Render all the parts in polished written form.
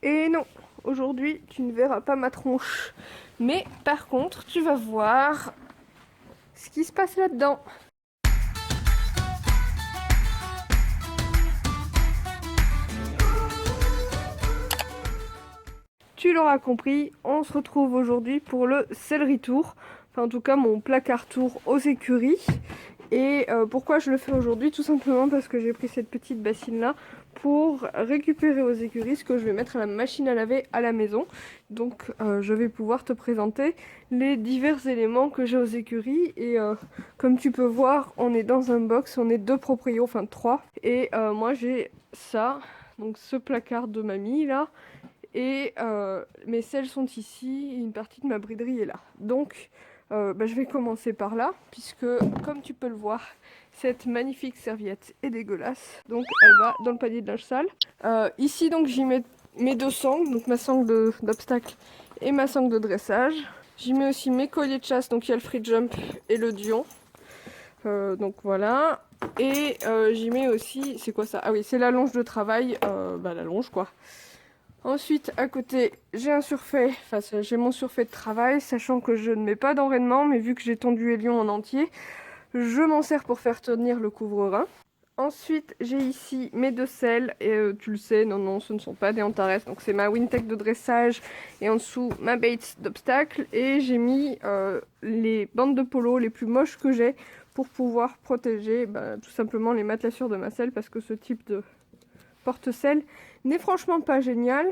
Et non, aujourd'hui tu ne verras pas ma tronche. Mais par contre, tu vas voir ce qui se passe là-dedans. Tu l'auras compris, on se retrouve aujourd'hui pour le céleri tour. Enfin, en tout cas, mon placard tour aux écuries. Et pourquoi je le fais aujourd'hui? Tout simplement parce que j'ai pris cette petite bassine là pour récupérer aux écuries ce que je vais mettre à la machine à laver à la maison. Donc je vais pouvoir te présenter les divers éléments que j'ai aux écuries. Et comme tu peux voir, on est dans un box, on est deux proprios, enfin trois. Et moi j'ai ça, donc ce placard de mamie là. Et mes selles sont ici et une partie de ma briderie est là. Donc je vais commencer par là, puisque comme tu peux le voir, cette magnifique serviette est dégueulasse. Donc elle va dans le panier de linge sale. Ici donc j'y mets mes deux sangles, donc ma sangle d'obstacle et ma sangle de dressage. J'y mets aussi mes colliers de chasse, donc il y a le free jump et le dion. Donc voilà. Et j'y mets aussi, c'est quoi ça? Ah oui, c'est la longe de travail, la longe quoi. Ensuite, à côté, j'ai un surfait, j'ai mon surfait de travail, sachant que je ne mets pas d'enraînement, mais vu que j'ai tondu Hélion en entier, je m'en sers pour faire tenir le couvre-rein. Ensuite, j'ai ici mes deux selles, et tu le sais, non, ce ne sont pas des Antares, donc c'est ma Wintech de dressage, et en dessous, ma Bates d'obstacle, et j'ai mis les bandes de polo les plus moches que j'ai, pour pouvoir protéger tout simplement les matelassures de ma selle, parce que ce type de porte-selle n'est franchement pas génial.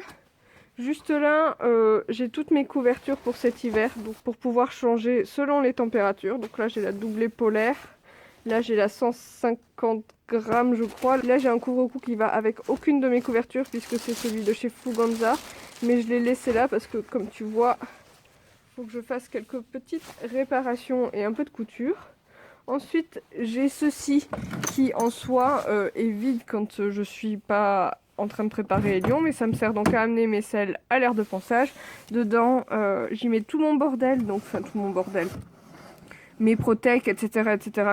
Juste là, j'ai toutes mes couvertures pour cet hiver, donc pour pouvoir changer selon les températures. Donc là, j'ai la doublée polaire. Là, j'ai la 150 grammes, je crois. Là, j'ai un couvre-cou qui va avec aucune de mes couvertures, puisque c'est celui de chez Fuganza. Mais je l'ai laissé là parce que, comme tu vois, il faut que je fasse quelques petites réparations et un peu de couture. Ensuite, j'ai ceci qui, en soi, est vide quand je suis pas en train de préparer Hélion, mais ça me sert donc à amener mes selles à l'air de ponçage. Dedans, j'y mets tout mon bordel, tout mon bordel, mes protèques, etc.,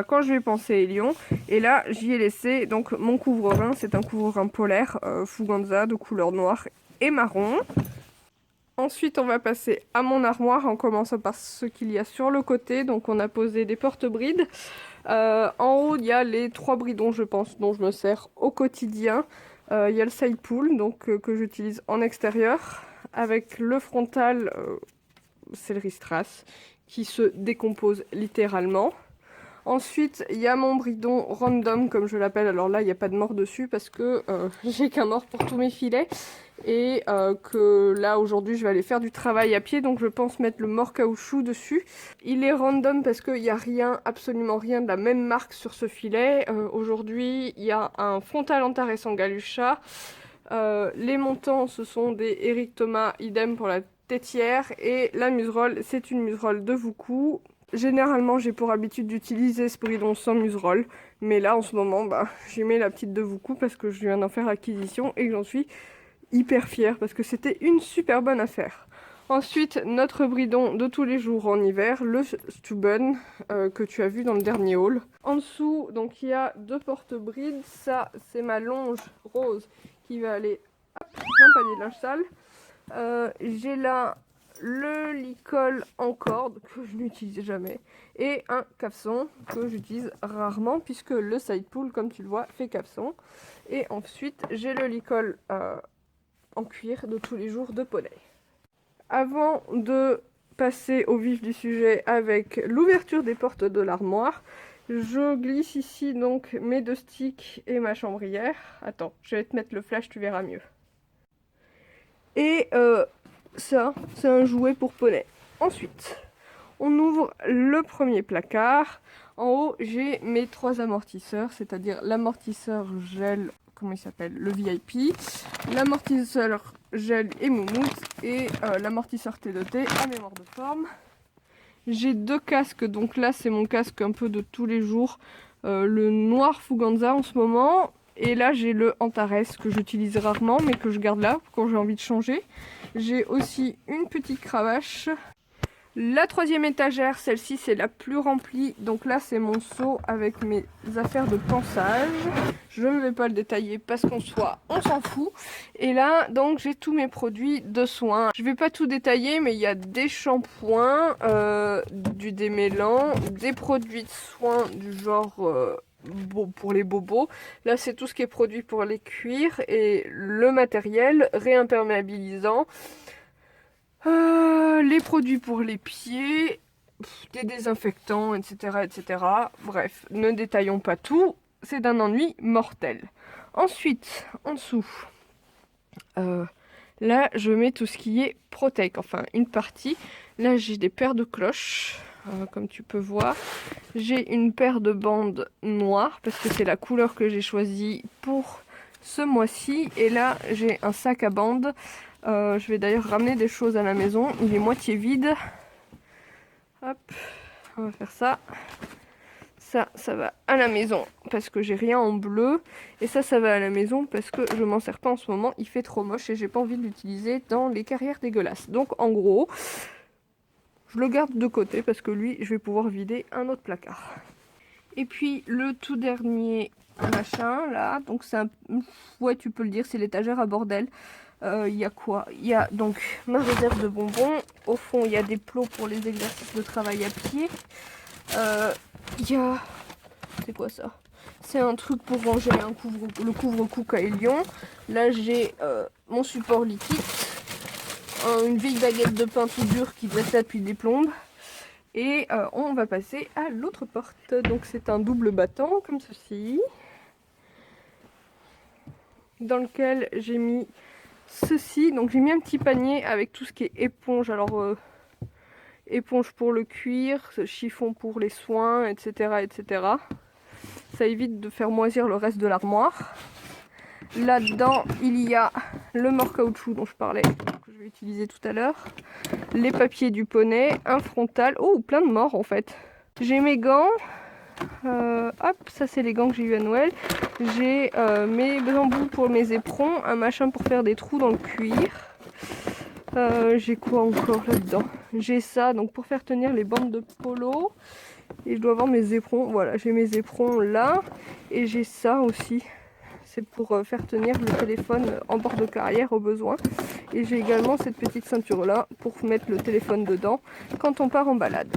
quand je vais poncer Hélion. Et là, j'y ai laissé donc mon couvre-rein, c'est un couvre-rein polaire Fuganza de couleur noire et marron. Ensuite, on va passer à mon armoire en commençant par ce qu'il y a sur le côté. Donc, on a posé des porte-brides. En haut, il y a les 3 bridons, je pense, dont je me sers au quotidien. Il y a le side pull, donc que j'utilise en extérieur, avec le frontal céleri strass, qui se décompose littéralement. Ensuite, il y a mon bridon random, comme je l'appelle. Alors là, il n'y a pas de mort dessus parce que j'ai qu'un mort pour tous mes filets. Et que là, aujourd'hui, je vais aller faire du travail à pied. Donc, je pense mettre le mort caoutchouc dessus. Il est random parce qu'il n'y a rien, absolument rien de la même marque sur ce filet. Aujourd'hui, il y a un frontal Antares en Galucha. Les montants, ce sont des Eric Thomas, idem pour la tétière. Et la muserolle, c'est une muserolle de Vuku. Généralement, j'ai pour habitude d'utiliser ce bridon sans muserolle, mais là, en ce moment, j'y mets la petite de Vuku parce que je viens d'en faire acquisition et que j'en suis hyper fière parce que c'était une super bonne affaire. Ensuite, notre bridon de tous les jours en hiver, le Stubben, que tu as vu dans le dernier haul. En dessous, donc il y a 2 porte-brides. Ça, c'est ma longe rose qui va aller dans le panier de linge sale. J'ai là le licol en corde que je n'utilise jamais et un cafson que j'utilise rarement puisque le side pull, comme tu le vois, fait cafson. Et ensuite j'ai le licol en cuir de tous les jours de poney. Avant de passer au vif du sujet avec l'ouverture des portes de l'armoire, je glisse ici donc mes 2 sticks et ma chambrière. Attends, je vais te mettre le flash, tu verras mieux. Et ça, c'est un jouet pour poney. Ensuite, on ouvre le premier placard. En haut, j'ai mes 3 amortisseurs, c'est-à-dire l'amortisseur gel, comment il s'appelle? Le VIP, l'amortisseur gel et moumoute, et l'amortisseur T2T à mémoire de forme. J'ai 2 casques, donc là, c'est mon casque un peu de tous les jours, le noir Fuganza en ce moment. Et là, j'ai le Antares que j'utilise rarement, mais que je garde là quand j'ai envie de changer. J'ai aussi une petite cravache La troisième étagère, celle-ci c'est la plus remplie, donc là c'est mon seau avec mes affaires de pansage. Je ne vais pas le détailler parce qu'on s'en fout. Et là donc j'ai tous mes produits de soins. Je vais pas tout détailler, mais il y a des shampoings, du démêlant, des produits de soins du genre pour les bobos. Là c'est tout ce qui est produit pour les cuirs et le matériel réimperméabilisant. Les produits pour les pieds, des désinfectants, etc., etc. Bref, ne détaillons pas tout, c'est d'un ennui mortel. Ensuite, en dessous, là, je mets tout ce qui est Protec, enfin une partie. Là, j'ai des paires de cloches, comme tu peux voir. J'ai une paire de bandes noires, parce que c'est la couleur que j'ai choisie pour ce mois-ci. Et là, j'ai un sac à bandes. Je vais d'ailleurs ramener des choses à la maison. Il est moitié vide. Hop, on va faire ça. Ça va à la maison parce que j'ai rien en bleu. Et ça va à la maison parce que je m'en sers pas en ce moment. Il fait trop moche et j'ai pas envie de l'utiliser dans les carrières dégueulasses. Donc en gros, je le garde de côté parce que lui, je vais pouvoir vider un autre placard. Et puis le tout dernier machin là, donc c'est un... ouais, tu peux le dire, c'est l'étagère à bordel. Il y a quoi? Il y a donc ma réserve de bonbons. Au fond, il y a des plots pour les exercices de travail à pied. Il y a... c'est quoi ça? C'est un truc pour ranger le couvre-cou Caelion. Là, j'ai mon support liquide. Une vieille baguette de pain tout dur qui reste là depuis des plombes. Et on va passer à l'autre porte. Donc c'est un double battant comme ceci. Dans lequel j'ai mis ceci. Donc j'ai mis un petit panier avec tout ce qui est éponge. Alors éponge pour le cuir, chiffon pour les soins, etc., etc. Ça évite de faire moisir le reste de l'armoire. Là-dedans, il y a le morts-caoutchouc dont je parlais, que je vais utiliser tout à l'heure. Les papiers du poney, un frontal. Oh, plein de morts en fait. J'ai mes gants. Hop, ça c'est les gants que j'ai eu à Noël. J'ai mes bambous pour mes éperons, un machin pour faire des trous dans le cuir. J'ai quoi encore là-dedans? J'ai ça donc pour faire tenir les bandes de polo. Et je dois avoir mes éperons. Voilà, j'ai mes éperons là. Et j'ai ça aussi. C'est pour faire tenir le téléphone en bord de carrière au besoin. Et j'ai également cette petite ceinture là pour mettre le téléphone dedans quand on part en balade.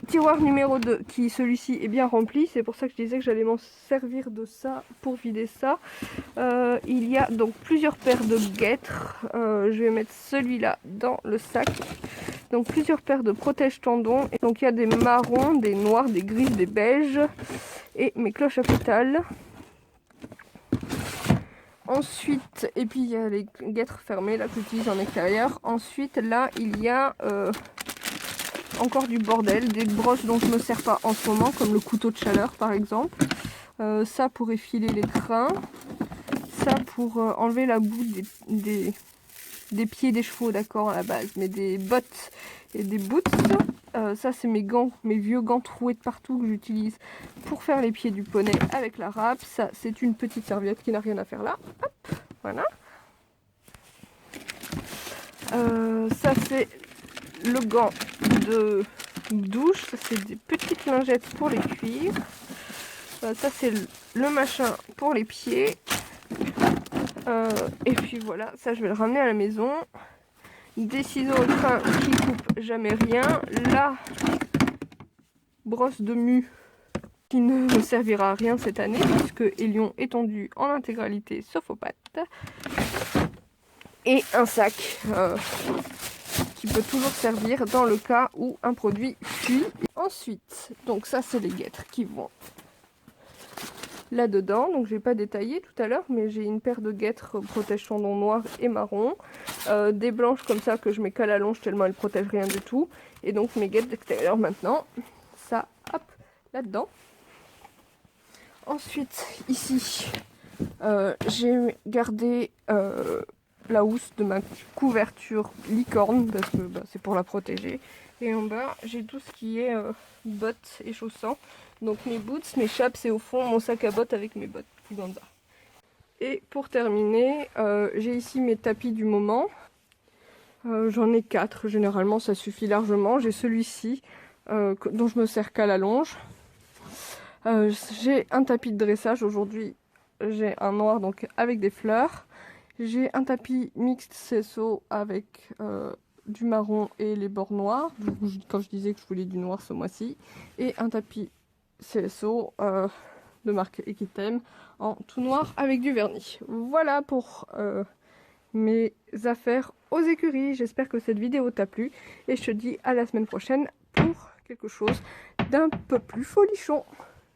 Tiroir numéro 2 qui celui-ci est bien rempli, c'est pour ça que je disais que j'allais m'en servir de ça pour vider ça. Il y a donc plusieurs paires de guêtres. Je vais mettre celui-là dans le sac. Donc plusieurs paires de protège-tendons. Et donc il y a des marrons, des noirs, des grises, des beiges et mes cloches à pétales. Ensuite, et puis il y a les guêtres fermées là que j'utilise en extérieur. Ensuite là il y a encore du bordel, des brosses dont je ne me sers pas en ce moment, comme le couteau de chaleur par exemple. Ça pour effiler les crins. Ça pour enlever la boue des pieds des chevaux, d'accord, à la base, mais des bottes et des boots. Ça c'est mes gants, mes vieux gants troués de partout que j'utilise pour faire les pieds du poney avec la râpe. Ça c'est une petite serviette qui n'a rien à faire là. Hop, voilà. Ça c'est le gant de douche. Ça c'est des petites lingettes pour les cuirs. Ça c'est le machin pour les pieds. Et puis voilà, ça je vais le ramener à la maison. Des ciseaux au train qui coupent jamais rien. La brosse de mue qui ne me servira à rien cette année puisque Elion est tendu en intégralité sauf aux pattes. Et un sac qui peut toujours servir dans le cas où un produit fuit. Ensuite, donc ça c'est les guêtres qui vont là-dedans, donc j'ai pas détaillé tout à l'heure, mais j'ai une paire de guêtres protège-tendons noirs et marron, des blanches comme ça que je mets qu'à la longe tellement elles protègent rien du tout, et donc mes guêtres d'extérieur maintenant, ça, hop, là-dedans. Ensuite, ici, j'ai gardé la housse de ma couverture licorne, parce que c'est pour la protéger, et en bas, j'ai tout ce qui est bottes et chaussants. Donc mes boots, mes chaps et au fond mon sac à bottes avec mes bottes Fuganza. Et pour terminer, j'ai ici mes tapis du moment. J'en ai 4, généralement ça suffit largement. J'ai celui-ci dont je me sers qu'à la longe. J'ai un tapis de dressage aujourd'hui, j'ai un noir donc avec des fleurs. J'ai un tapis mixte CSO avec du marron et les bords noirs, quand je disais que je voulais du noir ce mois-ci. Et un tapis CSO de marque Equitem en tout noir avec du vernis. Voilà pour mes affaires aux écuries. J'espère que cette vidéo t'a plu et je te dis à la semaine prochaine pour quelque chose d'un peu plus folichon.